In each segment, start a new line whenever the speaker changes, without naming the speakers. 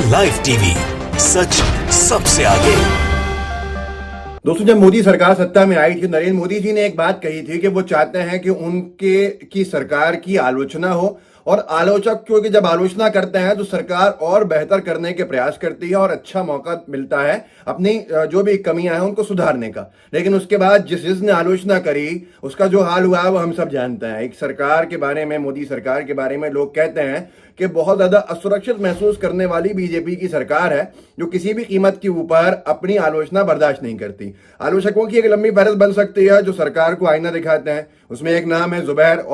Live TV, सच सबसे आगे।
दोस्तों, जब मोदी सरकार सत्ता में आई थी, नरेंद्र मोदी जी ने एक बात कही थी कि वो चाहते हैं कि उनके की सरकार की आलोचना हो, और आलोचक क्योंकि जब आलोचना करते हैं तो सरकार और बेहतर करने के प्रयास करती है और अच्छा मौका मिलता है अपनी जो भी कमियां हैं उनको सुधारने का। लेकिन उसके बाद जिसने आलोचना करी उसका जो हाल हुआ वो हम सब जानते हैं। एक सरकार के बारे में, मोदी सरकार के बारे में लोग कहते हैं कि बहुत ज्यादा असुरक्षित महसूस करने वाली बीजेपी की सरकार है, जो किसी भी कीमत के ऊपर अपनी आलोचना बर्दाश्त नहीं करती। आलोचकों की एक लंबी फहरिस्त बन सकती है जो सरकार को आईना दिखाते हैं। उसमें एक नाम है जुबैर।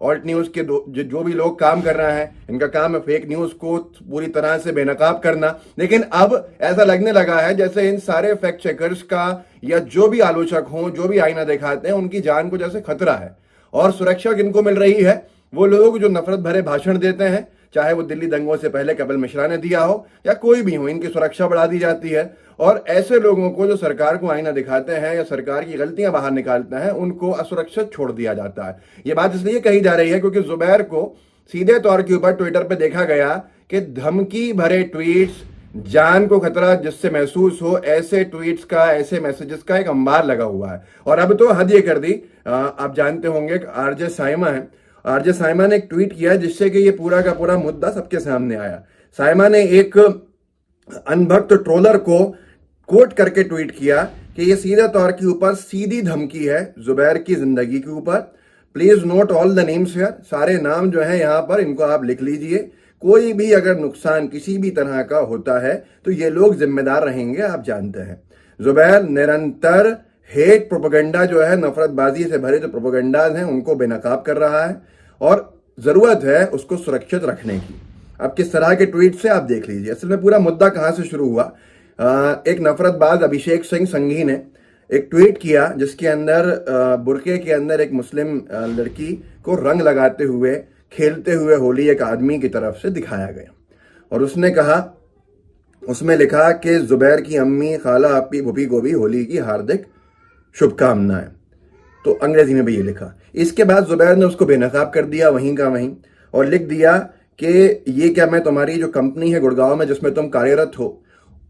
ऑल्ट न्यूज के जो भी लोग काम कर रहे हैं, इनका काम है फेक न्यूज को पूरी तरह से बेनकाब करना। लेकिन अब ऐसा लगने लगा है जैसे इन सारे फैक्ट चेकर्स का या जो भी आलोचक हों, जो भी आईना दिखाते हैं, उनकी जान को जैसे खतरा है। और सुरक्षा किनको मिल रही है? वो लोग जो नफरत भरे भाषण देते हैं, चाहे वो दिल्ली दंगों से पहले कपिल मिश्रा ने दिया हो या कोई भी हो, इनकी सुरक्षा बढ़ा दी जाती है। और ऐसे लोगों को जो सरकार को आईना दिखाते हैं या सरकार की गलतियां बाहर निकालते हैं, उनको असुरक्षित छोड़ दिया जाता है। ये बात इसलिए कही जा रही है क्योंकि जुबैर को सीधे तौर के ऊपर ट्विटर पे देखा गया कि धमकी भरे ट्वीट्स, जान को खतरा जिससे महसूस हो, ऐसे ट्वीट्स का, ऐसे मैसेजेस का एक अंबार लगा हुआ है। और अब तो हद ये कर दी, आप जानते होंगे आरजे साइमा है। आरजे साइमा ने एक ट्वीट किया जिससे कि ये पूरा का पूरा मुद्दा सबके सामने आया। साइमा ने एक अनभक्त ट्रोलर को कोट करके ट्वीट किया कि ये सीधे तौर के ऊपर सीधी धमकी है जुबैर की जिंदगी के ऊपर। Please note all the names here. सारे नाम जो है यहाँ पर, इनको आप लिख लीजिए। कोई भी अगर नुकसान किसी भी तरह का होता है तो ये लोग जिम्मेदार रहेंगे, आप जानते हैं। जुबैर निरंतर हेट प्रोपेगेंडा जो है, नफरतबाजी से भरे जो प्रोपेगेंडाज हैं, उनको बेनकाब कर रहा है और जरूरत है उसको सुरक्षित रखने की। अब किस तरह के ट्वीट से आप देख लीजिए। असल में पूरा मुद्दा कहां से शुरू हुआ? एक नफरतबाज अभिषेक सिंह संघी ने एक ट्वीट किया जिसके अंदर बुरके के अंदर एक मुस्लिम लड़की को रंग लगाते हुए, खेलते हुए होली एक आदमी की तरफ से दिखाया गया। और उसने कहा, उसमें लिखा कि जुबैर की अम्मी, खाला, अपी, भूपी को भी होली की हार्दिक शुभकामनाएं। तो अंग्रेजी में भी ये लिखा। इसके बाद जुबैर ने उसको बेनकाब कर दिया वहीं का वहीं, और लिख दिया कि ये क्या, मैं तुम्हारी जो कंपनी है गुड़गांव में जिसमें तुम कार्यरत हो,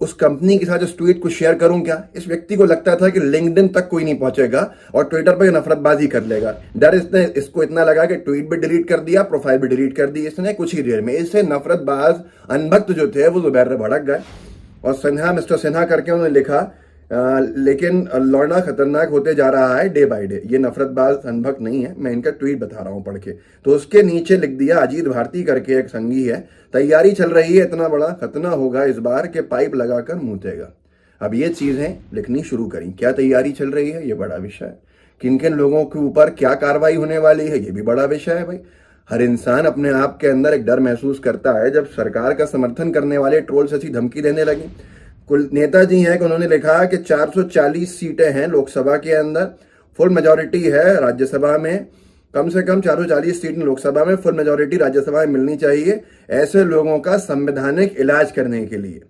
उस कंपनी के साथ इस ट्वीट को शेयर करूं क्या? इस व्यक्ति को लगता था कि लिंक्डइन तक कोई नहीं पहुंचेगा और ट्विटर पर नफरतबाजी कर लेगा। डर इसको इतना लगा कि ट्वीट भी डिलीट कर दिया, प्रोफाइल भी डिलीट कर दी इसने कुछ ही देर में। इससे नफरतबाज अनभक्त जो थे वो जुबैर से भड़क गए और सिन्हा, मिस्टर सिन्हा करके उन्होंने लिखा, लेकिन लौंडा खतरनाक होते जा रहा है डे बाय डे। ये नफरतबाज अनभक्त नहीं है, मैं इनका ट्वीट बता रहा हूं पढ़ के। तो उसके नीचे लिख दिया, अजीत भारती करके एक संगी है, तैयारी चल रही है, इतना बड़ा खतना होगा इस बार के पाइप लगाकर मूतेगा। अब ये चीजें लिखनी शुरू करी। क्या तैयारी चल रही है? ये बड़ा विषय है। किन किन लोगों के ऊपर क्या कार्रवाई होने वाली है, ये भी बड़ा विषय है भाई। हर इंसान अपने आप के अंदर एक डर महसूस करता है जब सरकार का समर्थन करने वाले ट्रोल्स ऐसी धमकी देने लगे। कुल नेताजी हैं कि उन्होंने लिखा कि 440 सीटें हैं लोकसभा के अंदर, फुल मेजॉरिटी है राज्यसभा में, कम से कम 440 सीट लोकसभा में, फुल मेजॉरिटी राज्यसभा में मिलनी चाहिए ऐसे लोगों का संवैधानिक इलाज करने के लिए।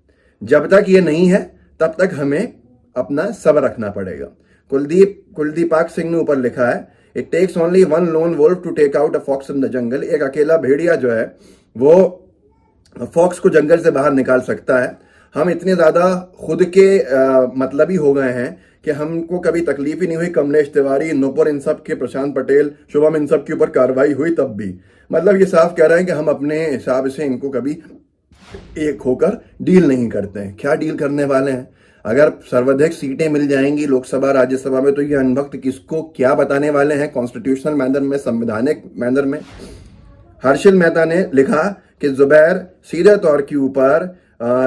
जब तक ये नहीं है तब तक हमें अपना सब्र रखना पड़ेगा। कुलदीपाक सिंह ने ऊपर लिखा है, it takes only one lone wolf to take out a fox in the jungle. एक अकेला भेड़िया जो है वो फॉक्स को जंगल से बाहर निकाल सकता है। हम इतने ज्यादा खुद के मतलबी हो गए हैं कि हमको कभी तकलीफ ही नहीं हुई। कमलेश तिवारी, नुपुर, इन सब के, प्रशांत पटेल, शुभम, इन सब के ऊपर कार्रवाई हुई तब भी। मतलब ये साफ कह रहे हैं कि हम अपने हिसाब से इनको कभी एक होकर डील नहीं करते हैं। क्या डील करने वाले हैं? अगर सर्वाधिक सीटें मिल जाएंगी लोकसभा राज्यसभा में तो ये अनभक्त किसको क्या बताने वाले हैं कॉन्स्टिट्यूशनल मैनर में, संवैधानिक मैनर में। हर्षिल मेहता ने लिखा कि जुबैर सीधे तौर के ऊपर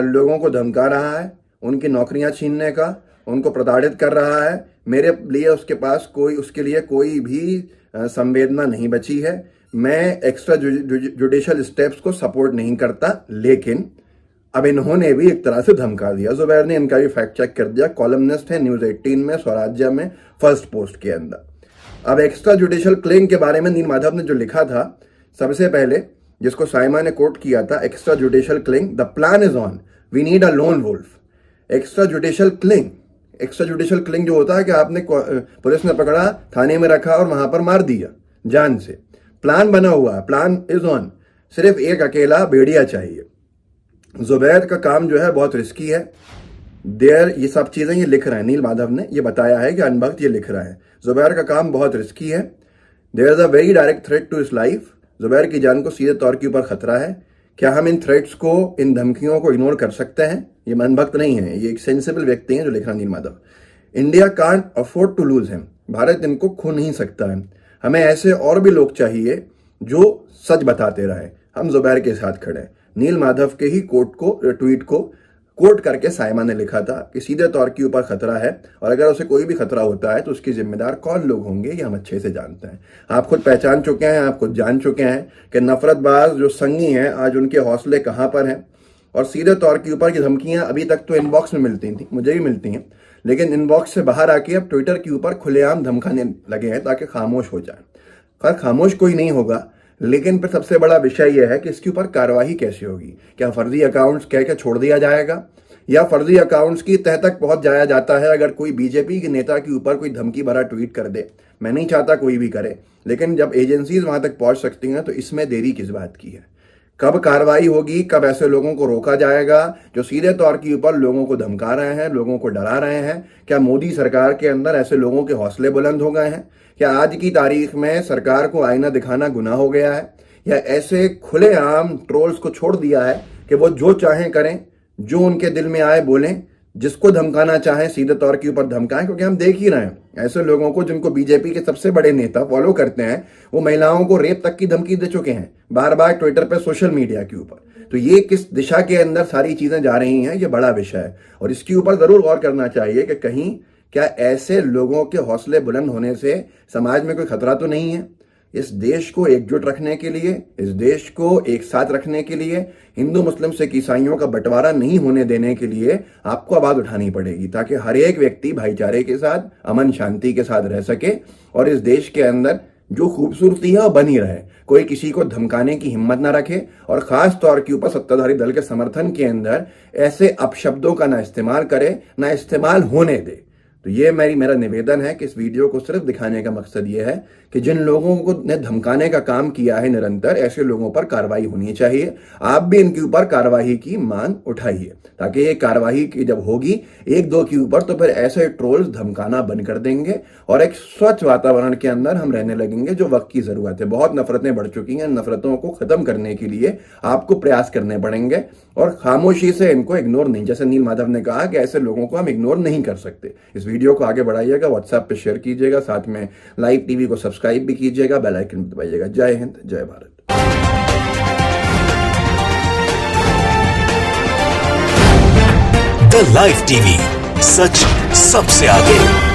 लोगों को धमका रहा है, उनकी नौकरियां छीनने का, उनको प्रताड़ित कर रहा है। मेरे लिए उसके लिए कोई भी संवेदना नहीं बची है। मैं एक्स्ट्रा जुडिशियल स्टेप्स को सपोर्ट नहीं करता, लेकिन अब इन्होंने भी एक तरह से धमका दिया। जुबैर ने इनका भी फैक्ट चेक कर दिया। कॉलमनिस्ट है न्यूज 18 में, स्वराज्य में, फर्स्ट पोस्ट के अंदर। अब एक्स्ट्रा जुडिशियल क्लेम के बारे में नील माधव ने जो लिखा था सबसे पहले, जिसको साइमा ने कोट किया था, extra judicial killing, the plan is on, we need a lone wolf. Extra judicial killing जो होता है कि आपने, पुलिस ने पकड़ा, थाने में रखा और वहां पर मार दिया जान से। प्लान बना हुआ है, प्लान इज ऑन, सिर्फ एक अकेला भेड़िया चाहिए। जुबैर का काम जो है बहुत रिस्की है। देयर ये सब चीजें ये लिख रहे हैं, नील माधव ने ये बताया है कि अनभक्त ये लिख रहा है। जुबैर का काम बहुत रिस्की है। There is a very direct threat to his life. Zubair की जान को सीधे तौर के ऊपर खतरा है। क्या हम इन थ्रेट्स को, इन धमकियों को इग्नोर कर सकते हैं? ये अनभक्त नहीं है, ये एक सेंसिबल व्यक्ति हैं जो लिख रहा है Neel Madhav. India can't afford to lose him. Bharat इनको खो नहीं सकता है। हमें ऐसे और भी लोग चाहिए जो सच बताते रहे। हम जुबैर के साथ खड़े हैं। नील माधव के ही ट्वीट को कोट करके साइमा ने लिखा था कि सीधे तौर के ऊपर खतरा है, और अगर उसे कोई भी खतरा होता है तो उसकी जिम्मेदार कौन लोग होंगे ये हम अच्छे से जानते हैं। आप खुद पहचान चुके हैं, आप खुद जान चुके हैं कि नफरतबाज जो संगी हैं आज उनके हौसले कहां पर हैं। और सीधे तौर के ऊपर की धमकियां अभी तक तो इनबॉक्स में मिलती थी, मुझे भी मिलती हैं, लेकिन इनबॉक्स से बाहर आके अब ट्विटर के ऊपर खुलेआम धमकाने लगे हैं ताकि खामोश हो जाए। खैर खामोश कोई नहीं होगा, लेकिन फिर सबसे बड़ा विषय यह है कि इसके ऊपर कार्रवाई कैसे होगी। क्या फर्जी अकाउंट्स कह के छोड़ दिया जाएगा, या फर्जी अकाउंट्स की तह तक पहुंच जाया जाता है अगर कोई बीजेपी के नेता के ऊपर कोई धमकी भरा ट्वीट कर दे? मैं नहीं चाहता कोई भी करे, लेकिन जब एजेंसीज वहां तक पहुंच सकती हैं तो इसमें देरी किस बात की है? कब कार्रवाई होगी, कब ऐसे लोगों को रोका जाएगा जो सीधे तौर के ऊपर लोगों को धमका रहे हैं, लोगों को डरा रहे हैं? क्या मोदी सरकार के अंदर ऐसे लोगों के हौसले बुलंद हो गए हैं? क्या आज की तारीख में सरकार को आईना दिखाना गुनाह हो गया है, या ऐसे खुलेआम ट्रोल्स को छोड़ दिया है कि वो जो चाहें करें, जो उनके दिल में आए बोलें, जिसको धमकाना चाहें सीधे तौर के ऊपर धमकाएं? क्योंकि हम देख ही रहे हैं ऐसे लोगों को जिनको बीजेपी के सबसे बड़े नेता फॉलो करते हैं, वो महिलाओं को रेप तक की धमकी दे चुके हैं बार बार ट्विटर पे, सोशल मीडिया के ऊपर। तो ये किस दिशा के अंदर सारी चीजें जा रही हैं, ये बड़ा विषय है और इसके ऊपर जरूर गौर करना चाहिए कि कहीं क्या ऐसे लोगों के हौसले बुलंद होने से समाज में कोई खतरा तो नहीं है। इस देश को एकजुट रखने के लिए, इस देश को एक साथ रखने के लिए, हिंदू मुस्लिम सिख ईसाइयों का बंटवारा नहीं होने देने के लिए आपको आवाज उठानी पड़ेगी, ताकि हर एक व्यक्ति भाईचारे के साथ, अमन शांति के साथ रह सके और इस देश के अंदर जो खूबसूरती है वो बनी रहे। कोई किसी को धमकाने की हिम्मत ना रखे और खास तौर के ऊपर सत्ताधारी दल के समर्थन के अंदर ऐसे अपशब्दों का ना इस्तेमाल करे, ना इस्तेमाल होने दे। तो ये मेरा निवेदन है कि इस वीडियो को सिर्फ दिखाने का मकसद ये है कि जिन लोगों को ने धमकाने का काम किया है निरंतर, ऐसे लोगों पर कार्रवाई होनी चाहिए। आप भी इनके ऊपर कार्रवाई की मांग उठाइए, ताकि ये कार्रवाई की जब होगी एक दो के ऊपर, तो फिर ऐसे ट्रोल्स धमकाना बंद कर देंगे और एक स्वच्छ वातावरण के अंदर हम रहने लगेंगे, जो वक्त की जरूरत है। बहुत नफरतें बढ़ चुकी हैं, नफरतों को खत्म करने के लिए आपको प्रयास करने पड़ेंगे और खामोशी से इनको इग्नोर नहीं, जैसे नील माधव ने कहा कि ऐसे लोगों को हम इग्नोर नहीं कर सकते। इस वीडियो को आगे बढ़ाइएगा, व्हाट्सएप पे शेयर कीजिएगा, साथ में लाइव टीवी को सब्सक्राइब भी कीजिएगा, बेल आइकन दबाइएगा। जय हिंद, जय भारत।
द लाइव टीवी, सच सबसे आगे।